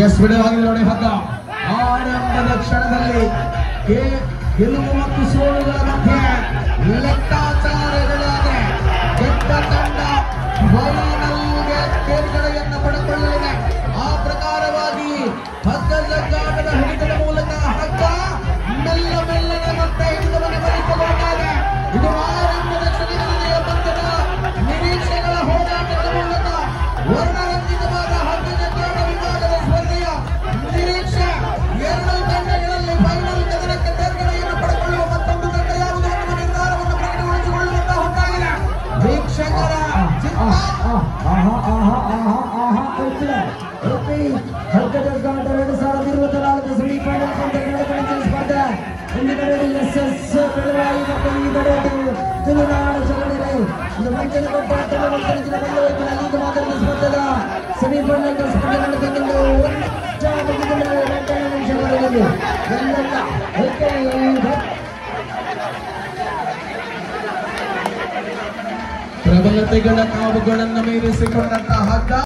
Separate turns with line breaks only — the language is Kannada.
ಎಸ್ ಬಿಡವಾಗಿ ನೋಡಿ ಹಗ್ಗ ಆರಂಭದ ಕ್ಷಣದಲ್ಲಿ ಗೆಲುವು ಮತ್ತು ಸೋಲುಗಳ ಮಧ್ಯೆ ಲೆಕ್ಕಾಚಾರಗಳಾದರೆ ಗೆದ್ದ ತಂಡ ಫೈನಲ್ಗೆ ತೇರ್ಗಡೆಯನ್ನು ಪಡೆದುಕೊಳ್ಳಲಿದೆ. ಆ ಪ್ರಕಾರವಾಗಿ ಹಗ್ಗದ ಗಾಟದ ಹಿಡಿತದ ಮೂಲಕ ಹಗ್ಗ ಮೆಲ್ಲ ಮೆಲ್ಲನೆ ಮತ್ತೆ ಹಿಡಿತವನ್ನು ಬರೆದುಕೊಳ್ಳುತ್ತದೆ. ಇದು ಆರಂಭದ ಕ್ಷಣದಲ್ಲಿ ಪಂದ್ಯದ ನಿರೀಕ್ಷೆಗಳ ಹೋರಾಟದ ಮೂಲಕ ವರ್ಣರಂಜಿತವಾದ ಹಗ್ಗದ ಗಾಟ ವಿಭಾಗದ ಸ್ಪರ್ಧೆಯ ನಿರೀಕ್ಷೆ. ಎರಡು ತಂಡಗಳಲ್ಲಿ ಫೈನಲ್ ಕದನಕ್ಕೆ ತೇರ್ಗಡೆಯನ್ನು ಪಡೆದುಕೊಳ್ಳುವ ಮತ್ತೊಂದು ತಂಡ ಯಾವುದು ಎನ್ನುವ ನಿರ್ಧಾರವನ್ನು ಪ್ರಕಟಗೊಳಿಸಿಕೊಳ್ಳುವಂತಹ ಹೊತ್ತಾಗಿದೆ. ವೀಕ್ಷಕರ
ಹಗ್ಗದ ಗಾಟ 2024 ಸೆಮಿಫೈನಲ್ ಪಂದ್ಯಗಳ ಸ್ಪರ್ಧೆ ಒಂದು ಕಡೆ ಎಸ್ಎಸ್ ಬೆಳವಾಯಿ ಮತ್ತು ಈ ಕಡೆ ತುಳುನಾಡು ಚಲನೆರೆ ಇದು ಮಂಚನ ಕೊಟ್ಟ ಮಾದರಿಯ ಸ್ಪರ್ಧೆಯ ಸೆಮಿಫೈನಲ್ ಸ್ಪರ್ಧೆಗಳು ತಂದು
ಪ್ರಬಲತೆಗಳ ಕಾವುಗಳನ್ನು ಮೀರಿಸಿಕೊಂಡಂತಹ ಹಗ್ಗ